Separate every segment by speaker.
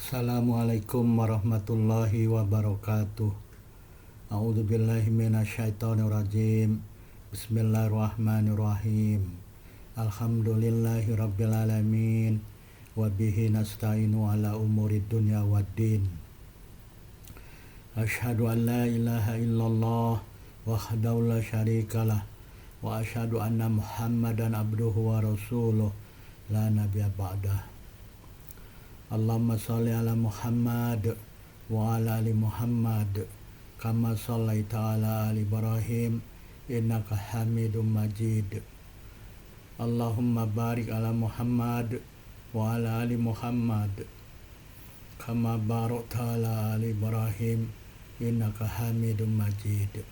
Speaker 1: Assalamualaikum warahmatullahi wabarakatuh. A'udzubillahi minasyaitonirrajim. Bismillahirrahmanirrahim. Alhamdulillahi rabbil alamin. Wa bihi nasta'inu ala umuri dunya waddin. Asyhadu an la ilaha illallah wahdahu la syarikalah wa asyhadu anna Muhammadan abduhu wa rasuluh la nabiyya ba'dah. Allahumma sholli ala Muhammad wa ala ali Muhammad kama shallaita ala ali Ibrahim innaka Hamidum Majid. Allahumma barik ala Muhammad wa ala ali Muhammad kama barakta ala ali Ibrahim innaka Hamidum Majid.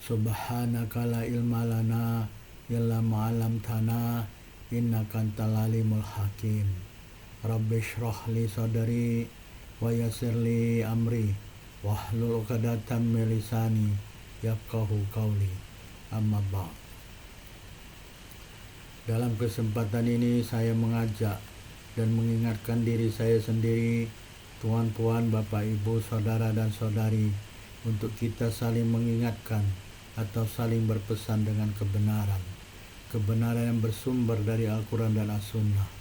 Speaker 1: Subhanaka la ilma lana illa ma 'allamtana innaka antal alimul hakim. Rabbi shrah li sadri wa yassir li amri wahlul 'uqdatam min lisani yafqahu qawli. Amma ba'd. Dalam kesempatan ini saya mengajak dan mengingatkan diri saya sendiri, tuan-tuan, bapak, ibu, saudara dan saudari, untuk kita saling mengingatkan atau saling berpesan dengan kebenaran yang bersumber dari Al-Quran dan As-Sunnah.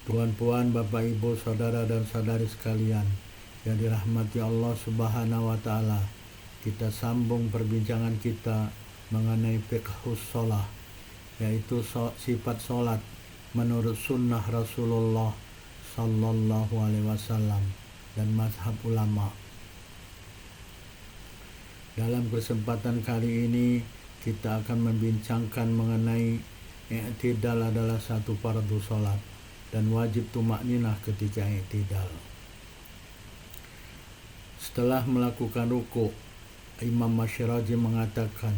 Speaker 1: Tuan-tuan, bapak, ibu, saudara dan saudari sekalian yang dirahmati Allah Subhanahu wa Ta'ala, kita sambung perbincangan kita mengenai fiqhus sholah, yaitu sifat sholat menurut sunnah Rasulullah Sallallahu Alaihi Wasallam dan mazhab ulama. Dalam kesempatan kali ini kita akan membincangkan mengenai i'tidal adalah satu fardu sholat dan wajib tumakninah ketika i'tidal. Setelah melakukan ruku', Imam Masyraji mengatakan,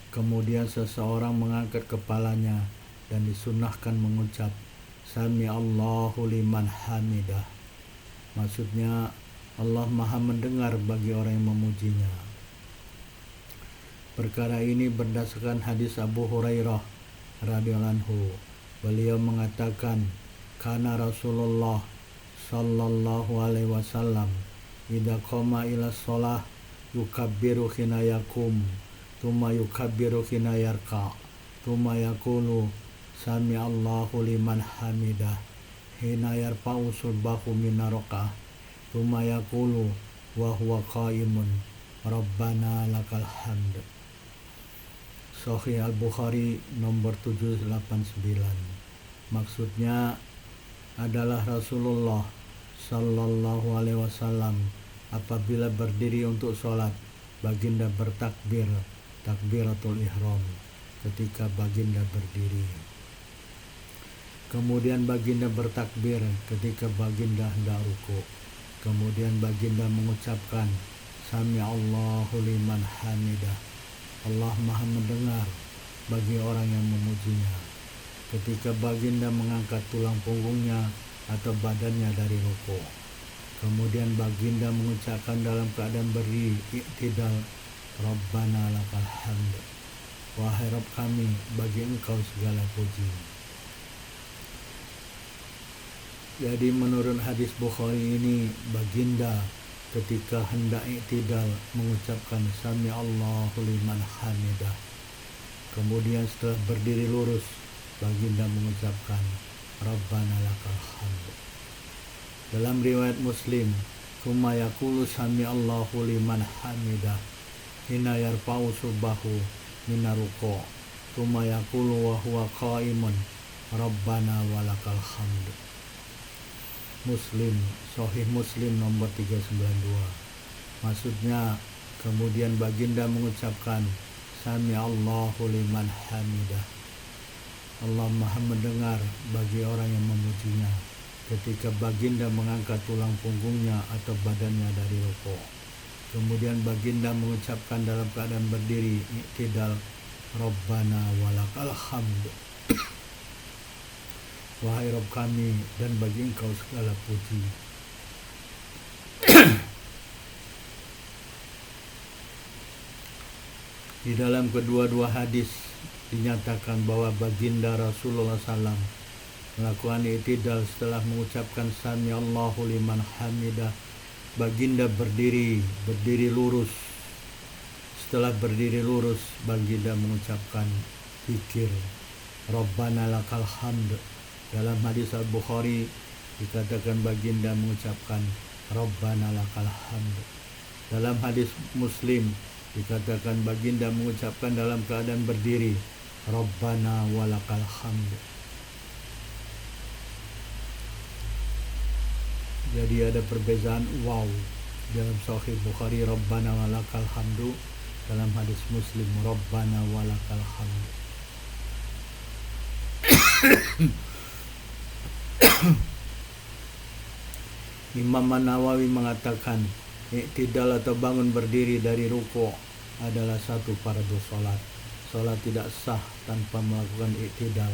Speaker 1: kemudian seseorang mengangkat kepalanya dan disunnahkan mengucap Sami Allahu liman hamidah. Maksudnya Allah Maha mendengar bagi orang yang memujinya. Perkara ini berdasarkan hadis Abu Hurairah radhiyallahu anhu. Beliau mengatakan, kana Rasulullah sallallahu alaihi wasallam idza qama ila shalah yukabbiru hina yakum thumma yukabbiru hina yarka thumma yaqulu sami Allahu liman hamidah hina yarfa'u sulbahu min raka'ah thumma yaqulu wa huwa qaimun rabbana lakal hamd. Sahih Al-Bukhari nomor 789. Maksudnya adalah Rasulullah Sallallahu Alaihi Wasallam apabila berdiri untuk sholat, baginda bertakbir, takbiratul ihram ketika baginda berdiri. Kemudian baginda bertakbir ketika baginda hendak ruku. Kemudian baginda mengucapkan Sami Allahu liman hamidah. Allah Maha mendengar bagi orang yang memujinya. Ketika baginda mengangkat tulang punggungnya atau badannya dari ruku'. Kemudian baginda mengucapkan dalam keadaan berdiri i'tidal, Rabbana lakal hamd. Wahai Rabb kami, bagi Engkau segala puji. Jadi menurut hadis Bukhari ini, baginda ketika hendak i'tidal mengucapkan Sami Allahu liman hamidah. Kemudian setelah berdiri lurus, baginda mengucapkan Rabbana lakal hamd. Dalam riwayat Muslim, tsumma yaqulu Sami Allahu liman hamidah hina yarfa'u sulbahu min ruku', tsumma yaqulu wa huwa qaimun Rabbana walakal hamd. Muslim, Sahih Muslim nomor 392. Maksudnya, kemudian baginda mengucapkan Sami Allahu liman hamidah. Allah Maha mendengar bagi orang yang memujinya ketika baginda mengangkat tulang punggungnya atau badannya dari ruku'. Kemudian baginda mengucapkan dalam keadaan berdiri i'tidal, Rabbana walakal hamd. Wahai Rabb kami, dan bagi Engkau segala puji. Di dalam kedua-dua hadis dinyatakan bahwa baginda Rasulullah SAW melakukan i'tidal setelah mengucapkan sami Allahu liman hamidah. Baginda berdiri lurus. Setelah berdiri lurus, baginda mengucapkan zikir Rabbana lakal hamd. Dalam hadis Al-Bukhari dikatakan baginda mengucapkan Rabbana lakal hamd. Dalam hadis Muslim dikatakan baginda mengucapkan dalam keadaan berdiri Rabbana walakal hamd. Jadi ada perbezaan wow. Dalam Sahih Bukhari Rabbana walakal hamdu, dalam hadis Muslim Rabbana walakal hamdu. Imam An-Nawawi mengatakan i'tidal atau bangun berdiri dari ruku' adalah satu fardu salat. Salat tidak sah tanpa melakukan i'tidal,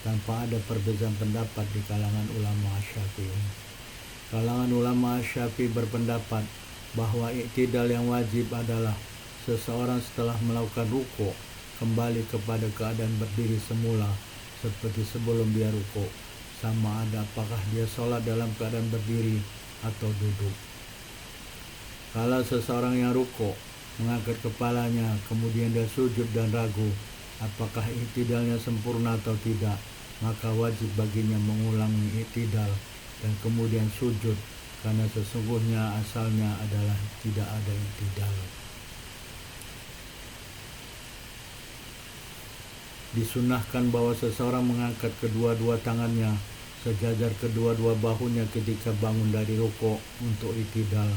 Speaker 1: tanpa ada perbedaan pendapat di kalangan ulama Syafi'i. Kalangan ulama Syafi'i berpendapat bahwa i'tidal yang wajib adalah seseorang setelah melakukan ruku' kembali kepada keadaan berdiri semula seperti sebelum dia ruku', sama ada apakah dia sholat dalam keadaan berdiri atau duduk. Kalau seseorang yang ruku' mengangkat kepalanya, kemudian dia sujud dan ragu apakah i'tidalnya sempurna atau tidak, maka wajib baginya mengulangi i'tidal dan kemudian sujud, karena sesungguhnya asalnya adalah tidak ada i'tidal. Disunahkan bahwa seseorang mengangkat kedua-dua tangannya sejajar kedua-dua bahunya ketika bangun dari ruku' untuk i'tidal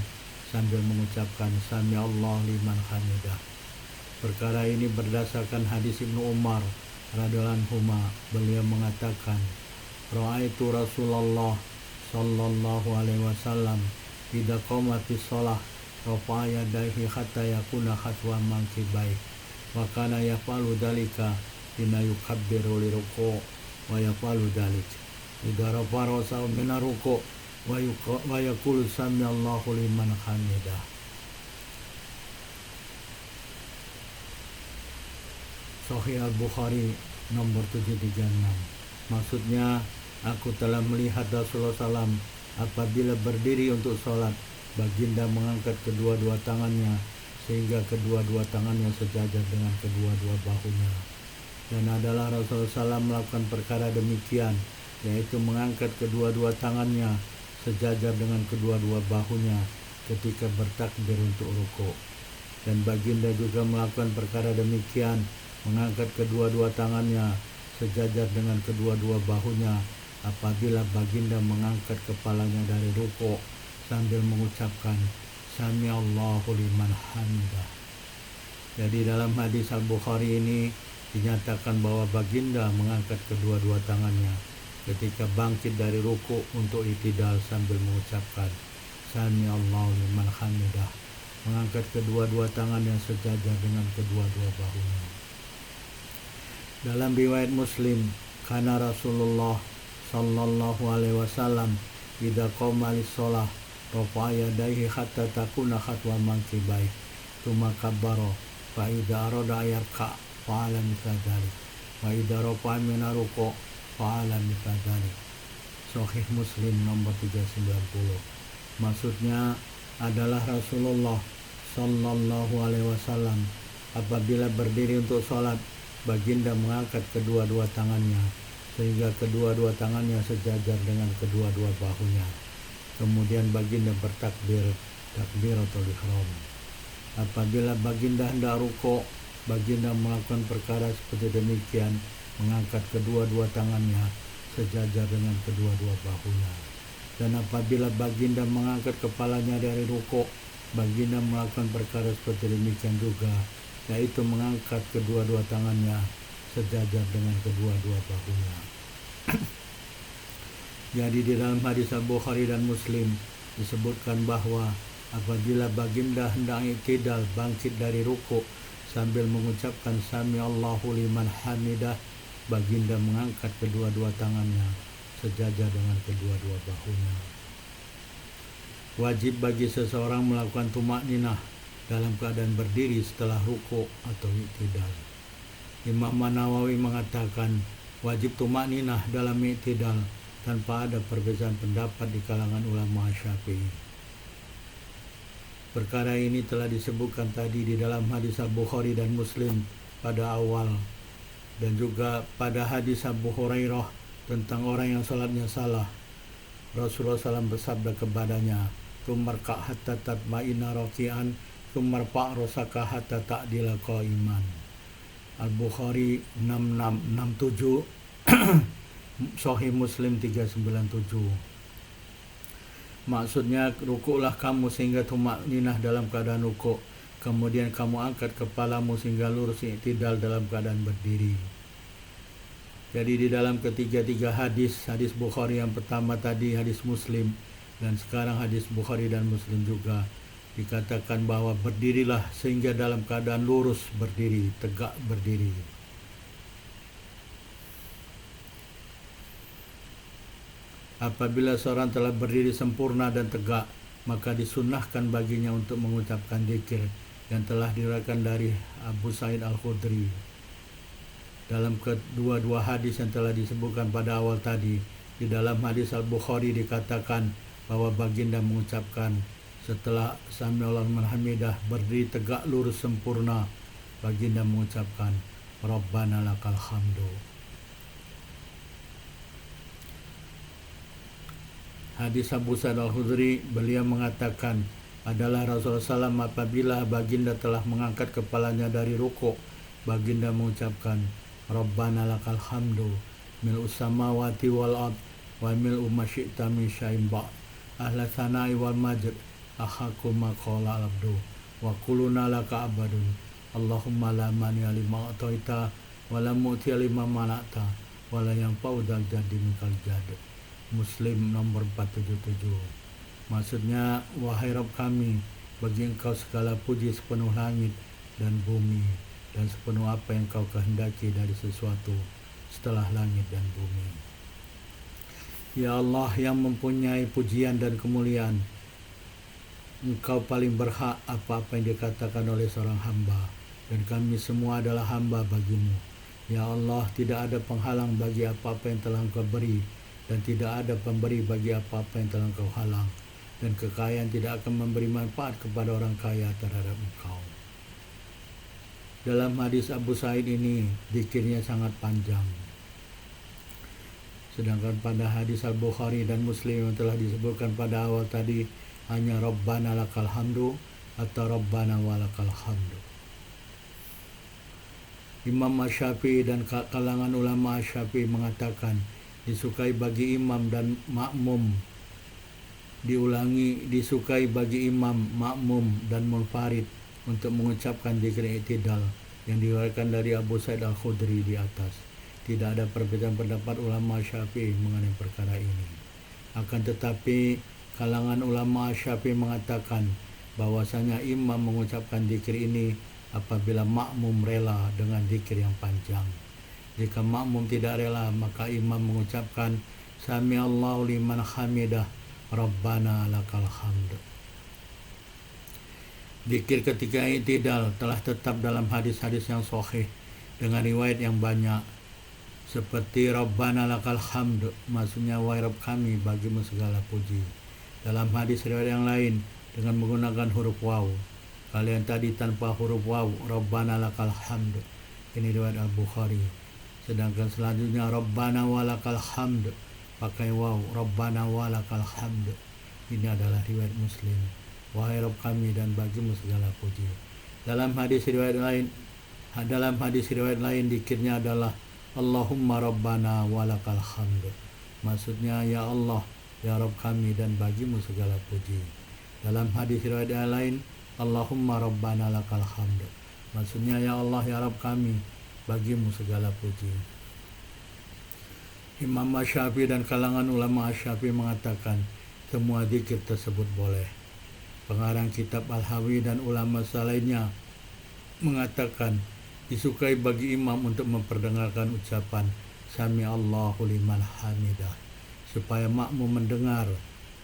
Speaker 1: sambil mengucapkan sami Allah liman hamidah. Perkara ini berdasarkan hadis Ibnu Umar radhiyallahu anhu. Beliau mengatakan, ra'aitu Rasulullah sallallahu alaihi wasallam idza qama fi shalah rafa'a yadayhi hatta yakuna khatwa mankibai wa kana yaf'alu dzalika hina yukabbiru li ruku' wa yaf'alu dzalika idza rafa'a ra'sahu min ruku' wa yaqulu sami Allahu liman hamidah. Sahih Al-Bukhari nomor 736. Maksudnya, aku telah melihat Rasulullah SAW apabila berdiri untuk sholat, baginda mengangkat kedua-dua tangannya sehingga kedua-dua tangannya sejajar dengan kedua-dua bahunya. Dan adalah Rasulullah SAW melakukan perkara demikian, yaitu mengangkat kedua-dua tangannya sejajar dengan kedua-dua bahunya ketika bertakbir untuk ruku'. Dan baginda juga melakukan perkara demikian, mengangkat kedua-dua tangannya sejajar dengan kedua-dua bahunya apabila baginda mengangkat kepalanya dari ruku' sambil mengucapkan sami Allahu liman hamidah. Jadi dalam hadis Al-Bukhari ini dinyatakan bahwa baginda mengangkat kedua-dua tangannya ketika bangkit dari ruku' untuk i'tidal sambil mengucapkan sami Allahu liman hamidah, mengangkat kedua-dua tangannya sejajar dengan kedua-dua bahunya. Dalam riwayat Muslim, kana Rasulullah sallallahu alaihi wasallam idza qama lis-shalah rafa'a yadayhi hatta takuna khatwa mankibai tsumma kabbara fa idza arada yarka fa'ala mithla dzalik wa idza rafa'a min ruku' fa'ala mithla dzalik. Sahih Muslim nomor 390. Maksudnya adalah Rasulullah sallallahu alaihi wasallam apabila berdiri untuk sholat, baginda mengangkat kedua-dua tangannya sehingga kedua-dua tangannya sejajar dengan kedua-dua bahunya. Kemudian baginda bertakbir, takbiratul ihram. Apabila baginda hendak ruku', baginda melakukan perkara seperti demikian, mengangkat kedua-dua tangannya sejajar dengan kedua-dua bahunya. Dan apabila baginda mengangkat kepalanya dari ruku', baginda melakukan perkara seperti demikian juga, yaitu mengangkat kedua-dua tangannya sejajar dengan kedua-dua bahunya. Jadi di dalam hadis Al-Bukhari dan Muslim disebutkan bahwa apabila baginda hendak i'tidal bangkit dari ruku' sambil mengucapkan sami Allahu liman hamidah, baginda mengangkat kedua-dua tangannya sejajar dengan kedua-dua bahunya. Wajib bagi seseorang melakukan tumakninah dalam keadaan berdiri setelah ruku' atau i'tidal. Imam An-Nawawi mengatakan wajib tumakninah dalam i'tidal tanpa ada perbezaan pendapat di kalangan ulama Syafi'i. Perkara ini telah disebutkan tadi di dalam hadis Al-Bukhari dan Muslim pada awal, dan juga pada hadis Abu Hurairah tentang orang yang salatnya salah. Rasulullah SAW bersabda kepadanya, "Tumarka hatta tatma'inna raki'an, tumarfa' rosaka hatta ta'dila qa'iman." Al-Bukhari 6667, Sahih Muslim 397. Maksudnya, rukuklah kamu sehingga tumakninah dalam keadaan rukuk, kemudian kamu angkat kepalamu sehingga lurus i'tidal dalam keadaan berdiri. Jadi di dalam ketiga-tiga hadis Bukhari yang pertama tadi, hadis Muslim, dan sekarang hadis Bukhari dan Muslim juga, dikatakan bahwa berdirilah sehingga dalam keadaan lurus berdiri, tegak berdiri. Apabila seorang telah berdiri sempurna dan tegak, maka disunnahkan baginya untuk mengucapkan zikir yang telah diriwayatkan dari Abu Sa'id Al-Khudri. Dalam kedua-dua hadis yang telah disebutkan pada awal tadi, di dalam hadis Al-Bukhari dikatakan bahwa baginda mengucapkan setelah Sami Allahu liman hamidah, berdiri tegak lurus sempurna, baginda mengucapkan Rabbana lakal hamdu. Hadis Abu Sa'id Al-Khudri, beliau mengatakan adalah Rasulullah SAW apabila baginda telah mengangkat kepalanya dari rukuk, baginda mengucapkan Rabbana lakal hamdu mil'us samawati wal ard wa mil'u ma syi'ta min syai'in ba'd ahla thana'i wal majd ahaku ma qala al-abdu wa kuluna laka abadun Allahumma la mani'a lima a'taita wa la mu'tiya lima mana'ta wa la yanfa'u dzal jaddi minkal jadd. Muslim nomor 477. Maksudnya, wahai Rabb kami, bagi Engkau segala puji sepenuh langit dan bumi, dan sepenuh apa yang Kau kehendaki dari sesuatu setelah langit dan bumi. Ya Allah yang mempunyai pujian dan kemuliaan, Engkau paling berhak apa-apa yang dikatakan oleh seorang hamba, dan kami semua adalah hamba bagimu. Ya Allah, tidak ada penghalang bagi apa-apa yang telah Engkau beri, dan tidak ada pemberi bagi apa-apa yang telah Engkau halang, dan kekayaan tidak akan memberi manfaat kepada orang kaya terhadap Engkau. Dalam hadis Abu Sa'id ini, zikirnya sangat panjang. Sedangkan pada hadis Al-Bukhari dan Muslim yang telah disebutkan pada awal tadi, hanya Rabbana lakal hamdu atau Rabbana walakal hamdu. Imam Asy-Syafi'i dan kalangan ulama Asy-Syafi'i mengatakan, disukai bagi imam dan makmum, diulangi, disukai bagi imam, makmum dan munfarid untuk mengucapkan zikir i'tidal yang diriwayatkan dari Abu Sa'id Al-Khudri di atas. Tidak ada perbedaan pendapat ulama Syafi'i mengenai perkara ini. Akan tetapi kalangan ulama Syafi'i mengatakan bahwasanya imam mengucapkan zikir ini apabila makmum rela dengan zikir yang panjang. Jika makmum tidak rela, maka imam mengucapkan Sami Allahu liman hamidah Rabbana lakal hamd. Zikir ketika i'tidal telah tetap dalam hadis-hadis yang sahih dengan riwayat yang banyak, seperti Rabbana lakal hamd, maksudnya wahai Rabb kami, bagimu segala puji. Dalam hadis riwayat yang lain dengan menggunakan huruf waw. Kalian tadi tanpa huruf waw, Rabbana lakal hamd. Ini riwayat Al-Bukhari. Sedangkan selanjutnya Rabbana walakal hamd pakai waw, Rabbana walakal hamd. Ini adalah riwayat Muslim. Wahai Rabb kami dan bagimu segala puji. Dalam hadis riwayat lain zikirnya adalah Allahumma Rabbana walakal hamd. Maksudnya, ya Allah, ya Rabb kami dan bagimu segala puji. Dalam hadis riwayat lain, Allahumma Rabbana lakal hamd. Maksudnya, ya Allah, ya Rabb kami, bagimu segala puji. Imam Asy-Syafi'i dan kalangan ulama Asy-Syafi'i mengatakan semua zikir tersebut boleh. Pengarang kitab Al-Hawi dan ulama lainnya mengatakan disukai bagi imam untuk memperdengarkan ucapan Sami Allahu liman hamidah supaya makmum mendengar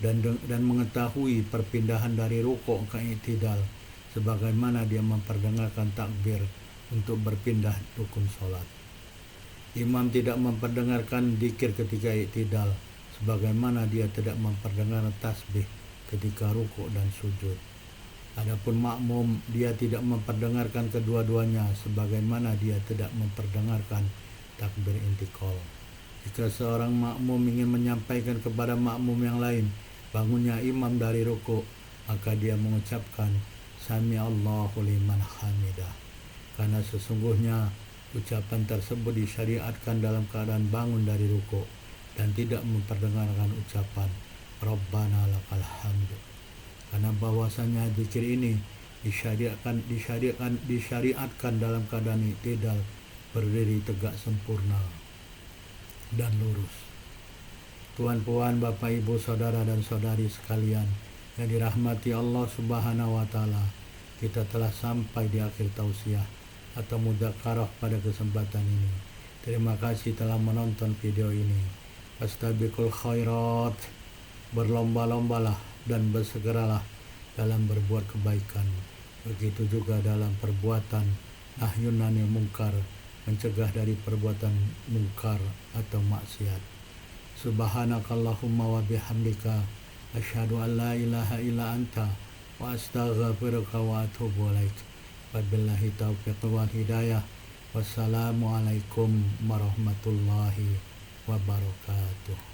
Speaker 1: dan mengetahui perpindahan dari rukuk ke i'tidal sebagaimana dia memperdengarkan takbir untuk berpindah rukun salat. Imam tidak memperdengarkan dzikir ketika i'tidal, sebagaimana dia tidak memperdengarkan tasbih ketika rukuk dan sujud. Adapun makmum, dia tidak memperdengarkan kedua-duanya, sebagaimana dia tidak memperdengarkan takbir intikal. Jika seorang makmum ingin menyampaikan kepada makmum yang lain bangunnya imam dari rukuk, maka dia mengucapkan Sami Allahu liman hamidah, karena sesungguhnya ucapan tersebut disyariatkan dalam keadaan bangun dari rukuk dan tidak memperdengarkan ucapan Rabbana lakal hamdu, karena bahwasanya zikir ini disyariatkan dalam keadaan i'tidal, berdiri tegak sempurna dan lurus. Tuan-puan, Bapak, Ibu, saudara dan saudari sekalian yang dirahmati Allah Subhanahu wa taala, kita telah sampai di akhir tausiah atau mudzakarah pada kesempatan ini. Terima kasih telah menonton video ini. Fastabiqul khairat, berlomba-lombalah dan bersegeralah dalam berbuat kebaikan. Begitu juga dalam perbuatan nahyun 'anil munkar, mencegah dari perbuatan mungkar atau maksiat. Subhanakallahumma wa bihamdika asyhadu an la ilaha illa anta wa astaghfiruka wa atubu ilaik. Wabillahi taufiq wal hidayah. Wassalamualaikum warahmatullahi wabarakatuh.